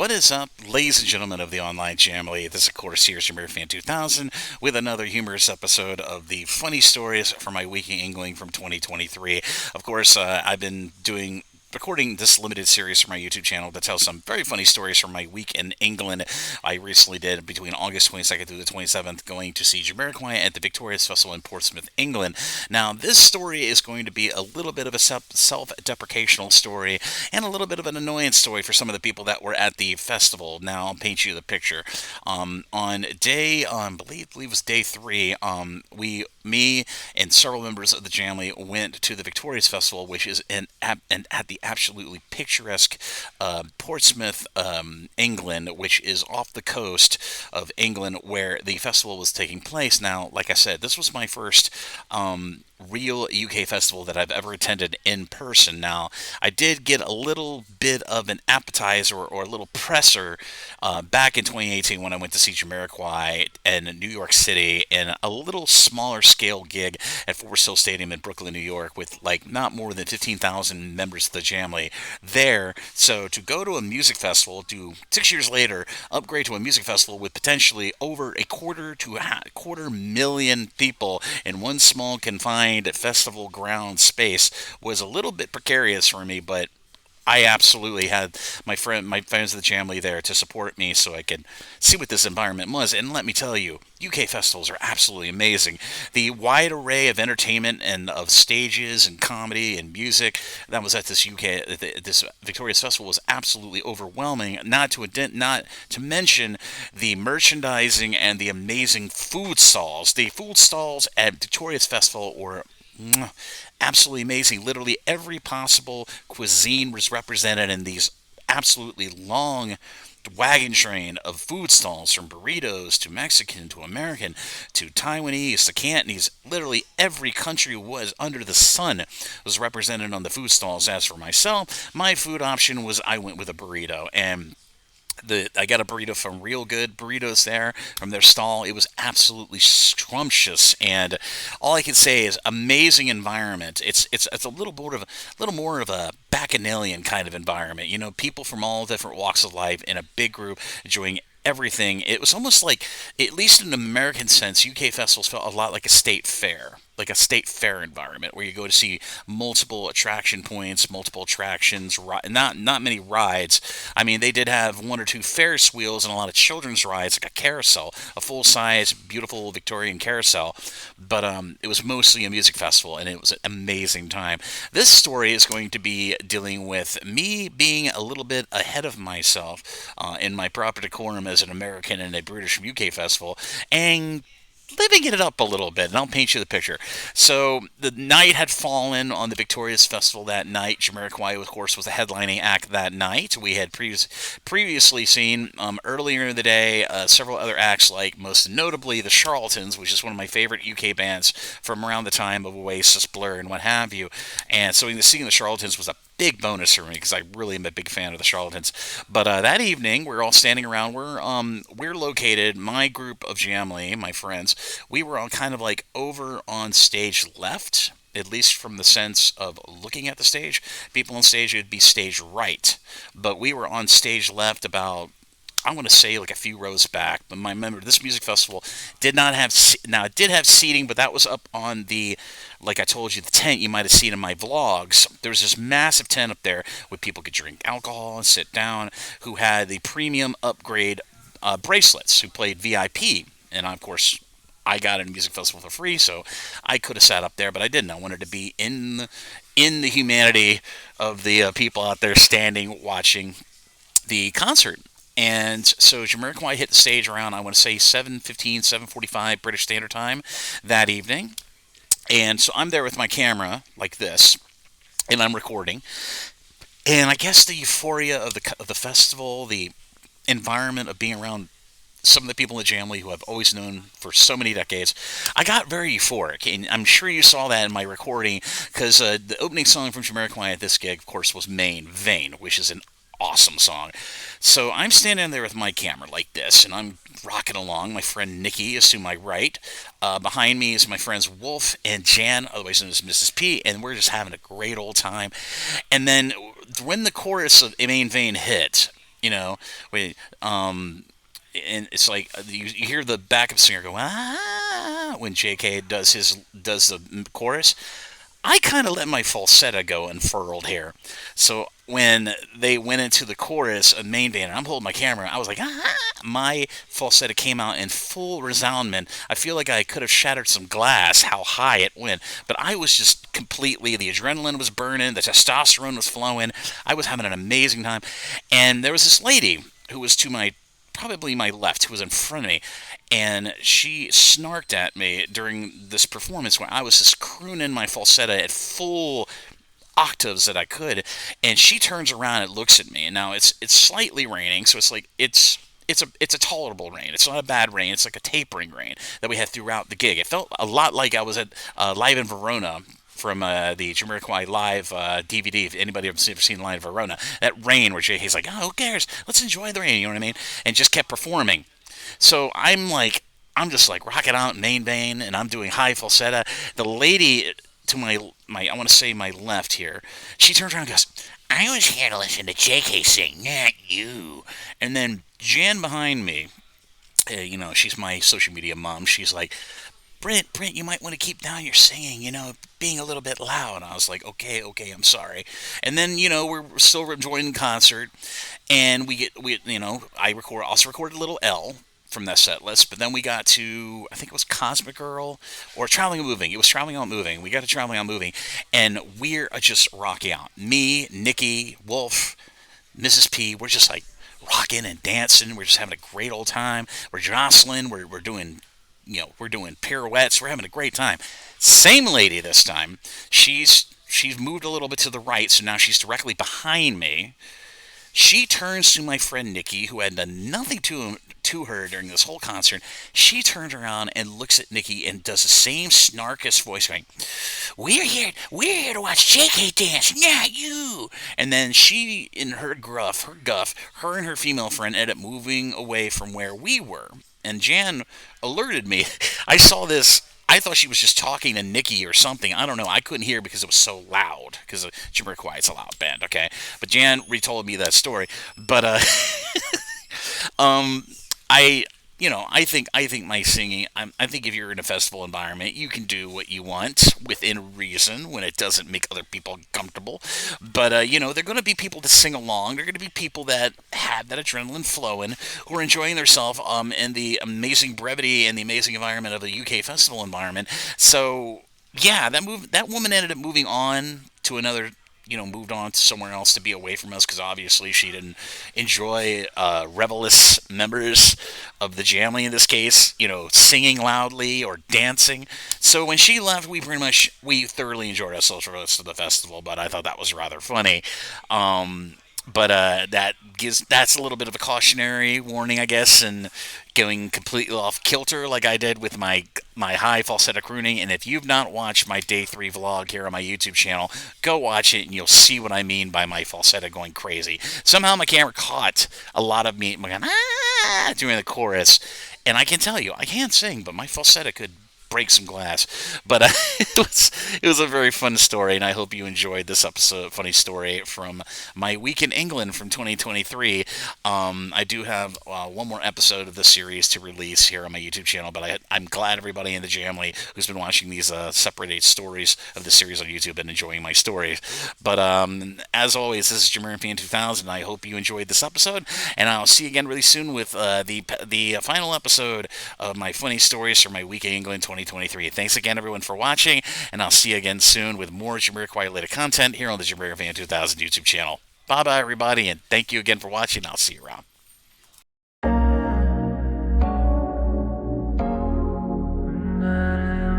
What is up, ladies and gentlemen of the online Jamily? This is, of course, here's Jamiro Fan 2000 with another humorous episode of the funny stories for my week in England from 2023. Of course, I've been recording this limited series for my YouTube channel to tell some very funny stories from my week in England. I recently did between August 22nd through the 27th, going to see Jamiroquai at the Victorious Festival in Portsmouth, England. Now, this story is going to be a little bit of a self-deprecational story and a little bit of an annoyance story for some of the people that were at the festival. Now, I'll paint you the picture. On day, I believe it was day 3, me and several members of the Jamily went to the Victorious Festival, which is at the absolutely picturesque Portsmouth, England, which is off the coast of England where the festival was taking place. Now, like I said, this was my first real UK festival that I've ever attended in person. Now, I did get a little bit of an appetizer or a little presser back in 2018 when I went to see Jamiroquai in New York City in a little smaller scale gig at Forest Hill Stadium in Brooklyn, New York, with like not more than 15,000 members of the Jamily there. So to go to a music festival, to 6 years later upgrade to a music festival with potentially over a quarter to a quarter million people in one small confined festival ground space was a little bit precarious for me, but I absolutely had my friends of the Jamily there to support me so I could see what this environment was. And let me tell you, UK festivals are absolutely amazing. The wide array of entertainment and of stages and comedy and music that was at this Victorious Festival was absolutely overwhelming. Not to mention the merchandising and the amazing food stalls. The food stalls at Victorious Festival were absolutely amazing. Literally every possible cuisine was represented in these absolutely long wagon train of food stalls, from burritos to Mexican to American to Taiwanese to Cantonese. Literally every country was under the sun was represented on the food stalls. As for myself, my food option was I went with a burrito, and I got a burrito from Real Good Burritos there from their stall. It was absolutely scrumptious, and all I can say is amazing environment. It's a little more of a bacchanalian kind of environment. You know, people from all different walks of life in a big group enjoying everything. It was almost like, at least in an American sense, UK festivals felt a lot like a state fair. Like a state fair environment where you go to see multiple attraction points, multiple attractions, not many rides. I mean, they did have one or two Ferris wheels and a lot of children's rides, like a carousel, a full-size, beautiful Victorian carousel. But it was mostly a music festival, and it was an amazing time. This story is going to be dealing with me being a little bit ahead of myself in my proper decorum as an American in a British UK festival, and living it up a little bit, and I'll paint you the picture. So the night had fallen on the Victorious Festival that night. Jamiroquai, of course, was the headlining act that night. We had previously seen earlier in the day several other acts, like most notably the Charlatans, which is one of my favorite UK bands from around the time of Oasis, Blur, and what have you. And so seeing the Charlatans was a big bonus for me because I really am a big fan of the Charlatans. But that evening, we're all standing around. We're located. My group of Jamily, my friends, we were all kind of like over on stage left, at least from the sense of looking at the stage. People on stage would be stage right, but we were on stage left about, I want to say, like a few rows back. But remember, this music festival did not have, now it did have seating, but that was up on the, like I told you, the tent you might have seen in my vlogs. There was this massive tent up there where people could drink alcohol and sit down, who had the premium upgrade bracelets, who played VIP. And of course, I got a music festival for free, so I could have sat up there, but I didn't. I wanted to be in the humanity of the people out there standing, watching the concert. And so Jamiroquai hit the stage around, I want to say, 7:15, 7:45 British Standard Time that evening. And so I'm there with my camera, like this, and I'm recording. And I guess the euphoria of the festival, the environment of being around some of the people in the Jamily who I've always known for so many decades, I got very euphoric, and I'm sure you saw that in my recording, because the opening song from Jamiroquai at this gig, of course, was Vain, which is an awesome song. So I'm standing there with my camera like this, and I'm rocking along. My friend Nikki is to my right. Behind me is my friends Wolf and Jan, otherwise known as Mrs. P, and we're just having a great old time. And then when the chorus of Vain hit, You know, wait, and it's like you hear the backup singer go ah when J.K. does the chorus. I kind of let my falsetto go unfurled here. So when they went into the chorus of main band, and I'm holding my camera, I was like, ah! My falsetto came out in full resoundment. I feel like I could have shattered some glass, how high it went. But I was just completely, the adrenaline was burning, the testosterone was flowing. I was having an amazing time. And there was this lady who was to my probably my left, who was in front of me, and she snarked at me during this performance where I was just crooning my falsetto at full octaves that I could, and she turns around and looks at me. And now it's slightly raining, so it's like it's a tolerable rain. It's not a bad rain. It's like a tapering rain that we had throughout the gig. It felt a lot like I was at live in Verona from the Jamiroquai live DVD. If anybody ever seen live in Verona, that rain where JK's like, oh, who cares? Let's enjoy the rain. You know what I mean? And just kept performing. So I'm just like rocking out main vein, and I'm doing high falsetto. The lady to my I want to say my left here, she turns around and goes, I was here to listen to JK sing, not you. And then Jan behind me, she's my social media mom. She's like, Brent, you might want to keep down your singing, being a little bit loud. And I was like, okay, I'm sorry. And then, we're still enjoying the concert, and also recorded a little L from that set list, but then we got to, I think it was Cosmic Girl or Traveling and Moving. It was Traveling and Moving. We got to Traveling and Moving, and we're just rocking out. Me, Nikki, Wolf, Mrs. P, we're just like rocking and dancing. We're just having a great old time. We're jostling. We're doing, we're doing pirouettes. We're having a great time. Same lady this time. She's moved a little bit to the right, so now she's directly behind me. She turns to my friend Nikki, who had done nothing to her during this whole concert. She turns around and looks at Nikki and does the same snarkish voice, going, we're here to watch JK dance, not you." And then she, in her guff, her and her female friend ended up moving away from where we were. And Jan alerted me. I saw this. I thought she was just talking to Nikki or something. I don't know. I couldn't hear because it was so loud. Because Jamiroquai, it's a loud band, okay? But Jan retold me that story. But I I think my singing. I think if you're in a festival environment, you can do what you want within reason when it doesn't make other people uncomfortable. But there are going to be people to sing along. There are going to be people that have that adrenaline flowing, who are enjoying themselves in the amazing brevity and the amazing environment of the UK festival environment. So yeah, that woman ended up moving on to another, moved on to somewhere else to be away from us because obviously she didn't enjoy rebellious members of the Jamley in this case, singing loudly or dancing. So when she left, we thoroughly enjoyed ourselves for the rest of the festival. But I thought that was rather funny. But that's a little bit of a cautionary warning, I guess, and going completely off kilter like I did with my high falsetto crooning. And if you've not watched my day 3 vlog here on my YouTube channel, go watch it and you'll see what I mean by my falsetto going crazy. Somehow my camera caught a lot of me going during the chorus, and I can tell you I can't sing, but my falsetto could break some glass. But it was a very fun story, and I hope you enjoyed this episode. Funny story from my week in England from 2023. I do have one more episode of this series to release here on my YouTube channel, but I'm glad everybody in the Jamley who's been watching these separated stories of the series on YouTube and enjoying my stories. But as always, this is Jamiro Fan 2000. I hope you enjoyed this episode, and I'll see you again really soon with the final episode of my funny stories for my week in England 2023. Thanks again, everyone, for watching, and I'll see you again soon with more Jamiroquai related content here on the Jamiro Fan 2000 YouTube channel. Bye-bye, everybody, and thank you again for watching. I'll see you around.